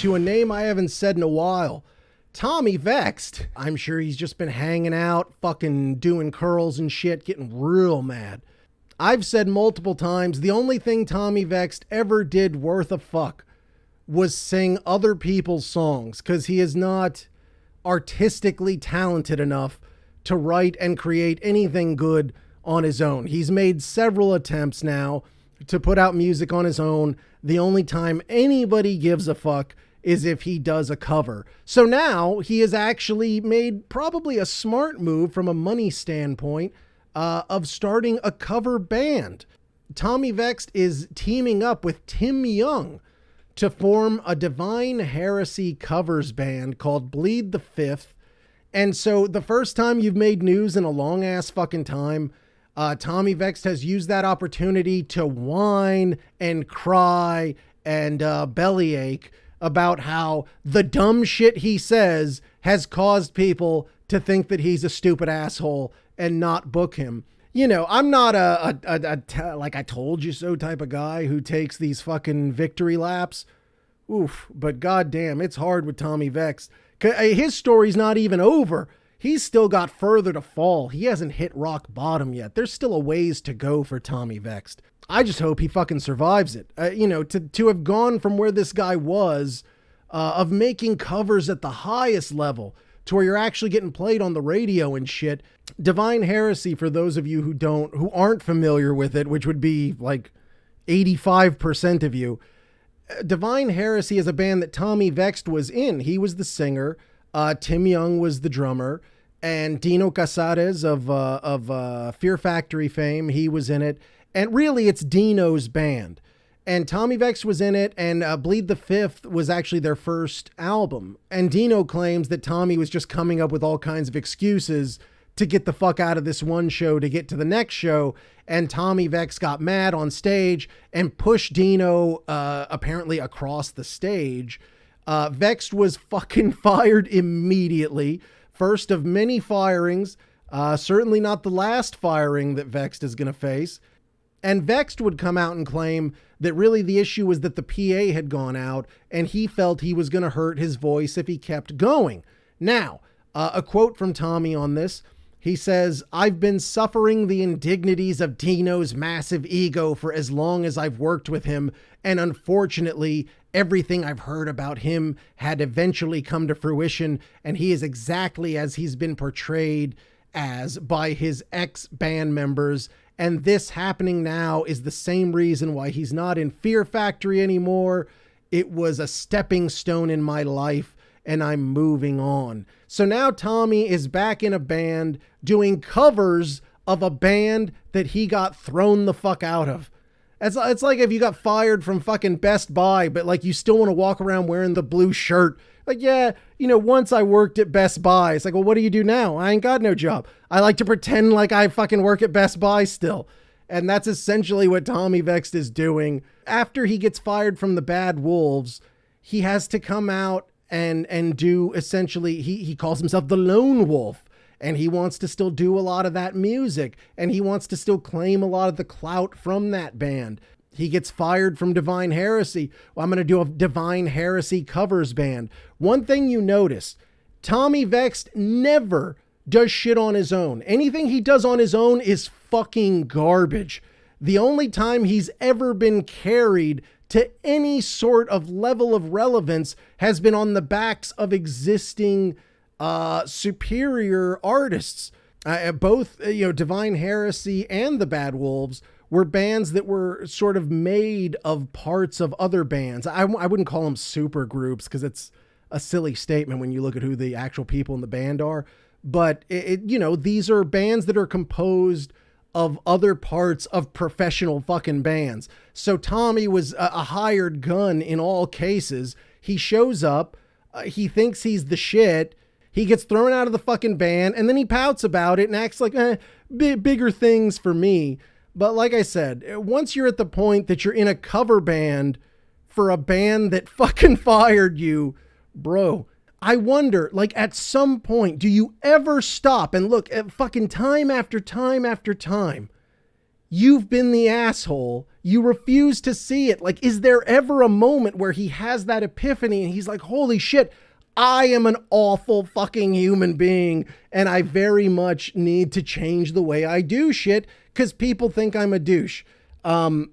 to a name I haven't said in a while. Tommy Vext. I'm sure he's just been hanging out, fucking doing curls and shit, getting real mad. I've said multiple times, the only thing Tommy Vext ever did worth a fuck was sing other people's songs, because he is not artistically talented enough to write and create anything good on his own. He's made several attempts now to put out music on his own. The only time anybody gives a fuck is if he does a cover. So now he has actually made probably a smart move from a money standpoint of starting a cover band. Tommy Vext is teaming up with Tim Young to form a Divine Heresy covers band called Bleed the Fifth. And so the first time you've made news in a long ass fucking time, Tommy Vext has used that opportunity to whine and cry and bellyache about how the dumb shit he says has caused people to think that he's a stupid asshole and not book him. You know, I'm not a like I told you so type of guy who takes these fucking victory laps. Oof, but goddamn, it's hard with Tommy Vext. His story's not even over. He's still got further to fall. He hasn't hit rock bottom yet. There's still a ways to go for Tommy Vext. I just hope he fucking survives it. You know, to have gone from where this guy was, of making covers at the highest level to where you're actually getting played on the radio and shit. Divine Heresy, for those of you who aren't familiar with it, which would be like 85% of you, Divine Heresy is a band that Tommy Vext was in. He was the singer. Tim Young was the drummer, and Dino Casares of Fear Factory fame, he was in it. And really, it's Dino's band. And Tommy Vext was in it, and Bleed the Fifth was actually their first album. And Dino claims that Tommy was just coming up with all kinds of excuses to get the fuck out of this one show to get to the next show. And Tommy Vext got mad on stage and pushed Dino apparently across the stage. Vext was fucking fired immediately. First of many firings, certainly not the last firing that Vext is going to face. And Vext would come out and claim that really the issue was that the PA had gone out and he felt he was going to hurt his voice if he kept going. Now, a quote from Tommy on this. He says, "I've been suffering the indignities of Dino's massive ego for as long as I've worked with him, and unfortunately, everything I've heard about him had eventually come to fruition, and he is exactly as he's been portrayed as by his ex-band members, and this happening now is the same reason why he's not in Fear Factory anymore. It was a stepping stone in my life, and I'm moving on." So now Tommy is back in a band doing covers of a band that he got thrown the fuck out of. It's like if you got fired from fucking Best Buy, but like you still want to walk around wearing the blue shirt. Like, yeah, you know, once I worked at Best Buy. It's like, well, what do you do now? I ain't got no job. I like to pretend like I fucking work at Best Buy still. And that's essentially what Tommy Vext is doing. After he gets fired from the Bad Wolves, he has to come out and do essentially, he calls himself the Lone Wolf, and he wants to still do a lot of that music, and he wants to still claim a lot of the clout from that band. He gets fired from Divine Heresy. Well, I'm going to do a Divine Heresy covers band. One thing you notice, Tommy Vext never does shit on his own. Anything he does on his own is fucking garbage. The only time he's ever been carried to any sort of level of relevance has been on the backs of existing superior artists. Both, Divine Heresy and the Bad Wolves were bands that were sort of made of parts of other bands. I wouldn't call them super groups because it's a silly statement when you look at who the actual people in the band are. But these are bands that are composed of other parts of professional fucking bands. So Tommy was a hired gun in all cases. He shows up, he thinks he's the shit, he gets thrown out of the fucking band, and then he pouts about it and acts like, bigger things for me. But like I said, once you're at the point that you're in a cover band for a band that fucking fired you, bro, I wonder, like, at some point, do you ever stop and look at fucking time after time after time? You've been the asshole. You refuse to see it. Like, is there ever a moment where he has that epiphany and he's like, holy shit, I am an awful fucking human being and I very much need to change the way I do shit because people think I'm a douche. But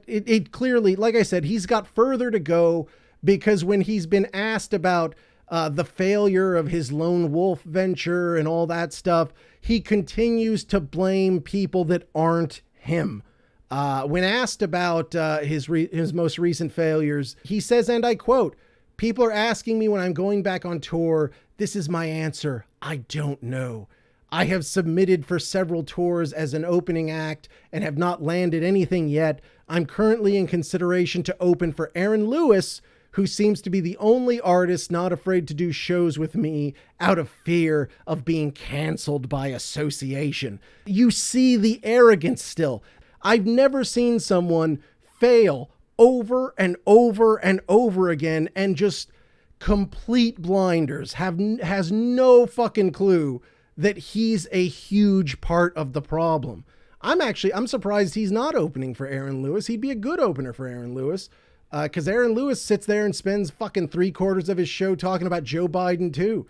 it clearly, like I said, he's got further to go, because when he's been asked about the failure of his lone wolf venture and all that stuff, he continues to blame people that aren't him. When asked about his most recent failures, he says, and I quote, "People are asking me when I'm going back on tour. This is my answer. I don't know. I have submitted for several tours as an opening act and have not landed anything yet. I'm currently in consideration to open for Aaron Lewis, who seems to be the only artist not afraid to do shows with me out of fear of being canceled by association." You see the arrogance still. I've never seen someone fail over and over and over again and just complete blinders, has no fucking clue that he's a huge part of the problem. I'm surprised he's not opening for Aaron Lewis. He'd be a good opener for Aaron Lewis. Because Aaron Lewis sits there and spends fucking 3/4 of his show talking about Joe Biden too.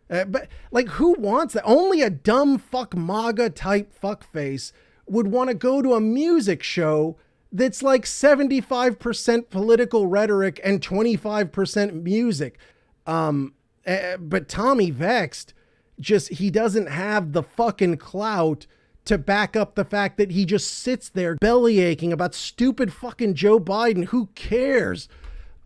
But like, who wants that? Only a dumb fuck MAGA type fuckface would want to go to a music show that's like 75% political rhetoric and 25% music. But Tommy Vext, he doesn't have the fucking clout to back up the fact that he just sits there belly aching about stupid fucking Joe Biden. Who cares?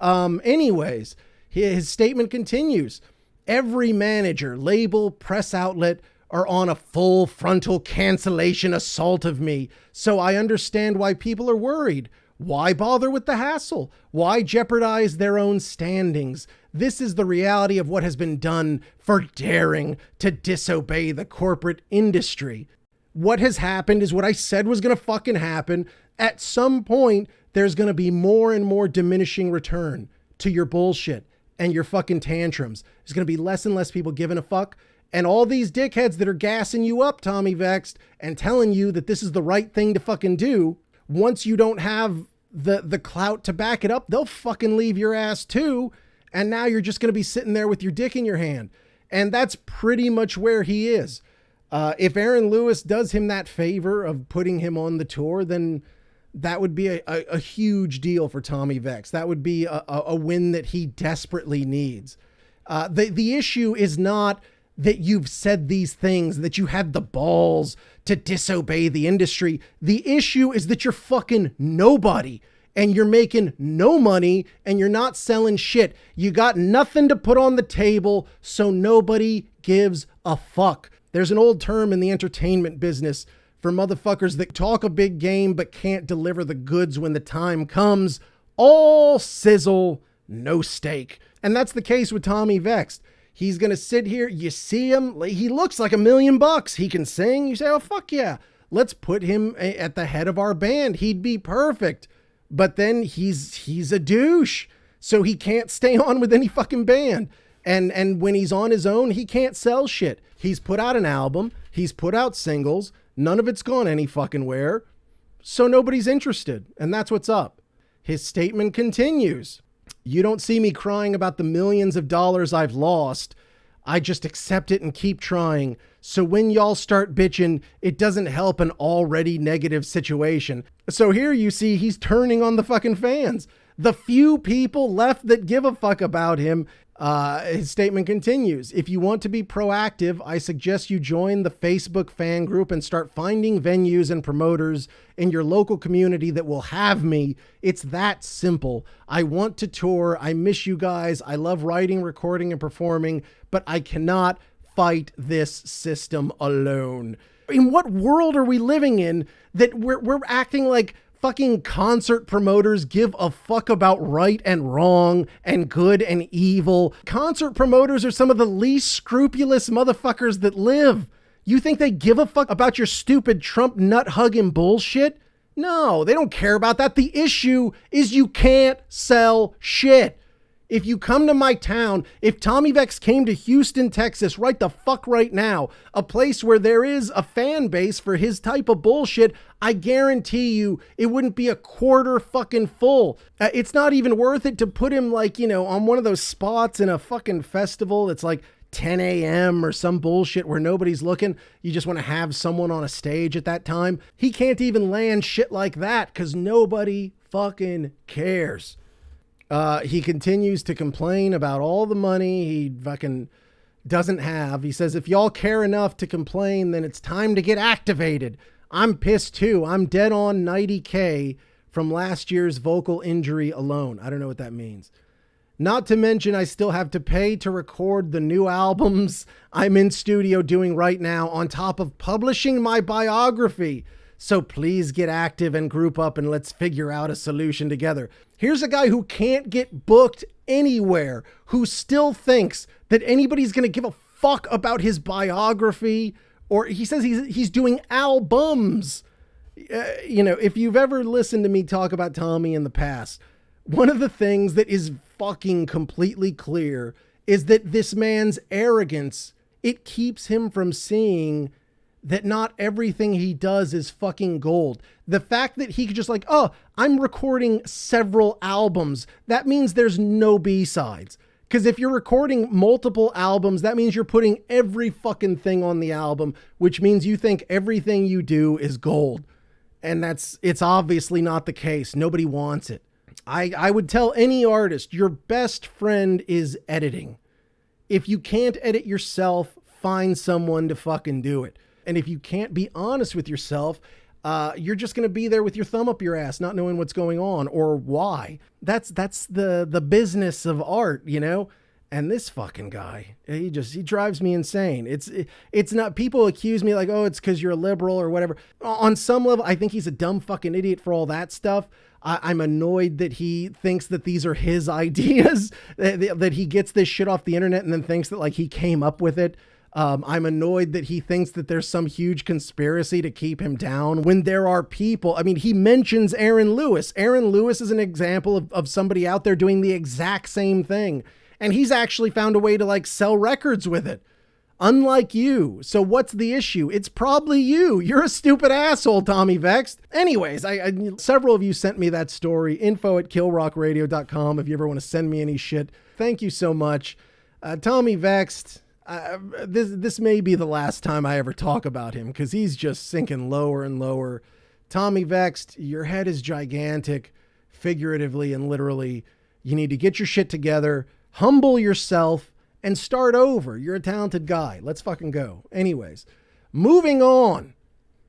Anyways, his statement continues. Every manager, label, press outlet are on a full frontal cancellation assault of me. So I understand why people are worried. Why bother with the hassle? Why jeopardize their own standings? This is the reality of what has been done for daring to disobey the corporate industry. What has happened is what I said was going to fucking happen. At some point, there's going to be more and more diminishing return to your bullshit and your fucking tantrums. There's going to be less and less people giving a fuck. And all these dickheads that are gassing you up, Tommy Vext, and telling you that this is the right thing to fucking do, once you don't have the clout to back it up, they'll fucking leave your ass too. And now you're just going to be sitting there with your dick in your hand. And that's pretty much where he is. If Aaron Lewis does him that favor of putting him on the tour, then that would be a huge deal for Tommy Vext. That would be a win that he desperately needs. The issue is not that you've said these things, that you had the balls to disobey the industry. The issue is that you're fucking nobody and you're making no money and you're not selling shit. You got nothing to put on the table, so nobody gives a fuck. There's an old term in the entertainment business for motherfuckers that talk a big game but can't deliver the goods when the time comes. All sizzle, no steak. And that's the case with Tommy Vext. He's going to sit here. You see him. He looks like $1 million. He can sing. You say, oh, fuck yeah. Let's put him at the head of our band. He'd be perfect. But then he's a douche. So he can't stay on with any fucking band. And when he's on his own, he can't sell shit. He's put out an album. He's put out singles. None of it's gone any fucking where. So nobody's interested. And that's what's up. His statement continues. You don't see me crying about the millions of dollars I've lost. I just accept it and keep trying. So when y'all start bitching, it doesn't help an already negative situation. So here you see he's turning on the fucking fans. The few people left that give a fuck about him. His statement continues. If you want to be proactive, I suggest you join the Facebook fan group and start finding venues and promoters in your local community that will have me. It's that simple. I want to tour. I miss you guys. I love writing, recording, and performing, but I cannot fight this system alone. In what world are we living in that we're acting like fucking concert promoters give a fuck about right and wrong and good and evil? Concert promoters are some of the least scrupulous motherfuckers that live. You think they give a fuck about your stupid Trump nut-hugging bullshit? No, they don't care about that. The issue is you can't sell shit. If you come to my town, if Tommy Vext came to Houston, Texas, right the fuck right now, a place where there is a fan base for his type of bullshit, I guarantee you it wouldn't be a quarter fucking full. It's not even worth it to put him like, on one of those spots in a fucking festival. It's like 10 a.m. or some bullshit where nobody's looking. You just want to have someone on a stage at that time. He can't even land shit like that because nobody fucking cares. He continues to complain about all the money he fucking doesn't have. He says, if y'all care enough to complain, then it's time to get activated. I'm pissed too. I'm dead on 90K from last year's vocal injury alone. I don't know what that means. Not to mention, I still have to pay to record the new albums I'm in studio doing right now on top of publishing my biography. So please get active and group up and let's figure out a solution together. Here's a guy who can't get booked anywhere, who still thinks that anybody's going to give a fuck about his biography, or he says he's doing albums. If you've ever listened to me talk about Tommy in the past, one of the things that is fucking completely clear is that this man's arrogance, it keeps him from seeing that not everything he does is fucking gold. The fact that he could just like, oh, I'm recording several albums, that means there's no B-sides. Because if you're recording multiple albums, that means you're putting every fucking thing on the album, which means you think everything you do is gold. And it's obviously not the case. Nobody wants it. I would tell any artist, your best friend is editing. If you can't edit yourself, find someone to fucking do it. And if you can't be honest with yourself, you're just going to be there with your thumb up your ass, not knowing what's going on or why. That's the business of art, And this fucking guy, he drives me insane. It's not, people accuse me like, oh, it's because you're a liberal or whatever. On some level, I think he's a dumb fucking idiot for all that stuff. I'm annoyed that he thinks that these are his ideas, that he gets this shit off the internet and then thinks that like he came up with it. I'm annoyed that he thinks that there's some huge conspiracy to keep him down when there are people. I mean, he mentions Aaron Lewis. Aaron Lewis is an example of somebody out there doing the exact same thing. And he's actually found a way to like sell records with it. Unlike you. So what's the issue? It's probably you. You're a stupid asshole, Tommy Vext. Anyways, several of you sent me that story. info@killrockradio.com if you ever want to send me any shit. Thank you so much. Tommy Vext. This may be the last time I ever talk about him because he's just sinking lower and lower. Tommy Vext, your head is gigantic, figuratively and literally. You need to get your shit together, humble yourself, and start over. You're a talented guy. Let's fucking go. Anyways, moving on.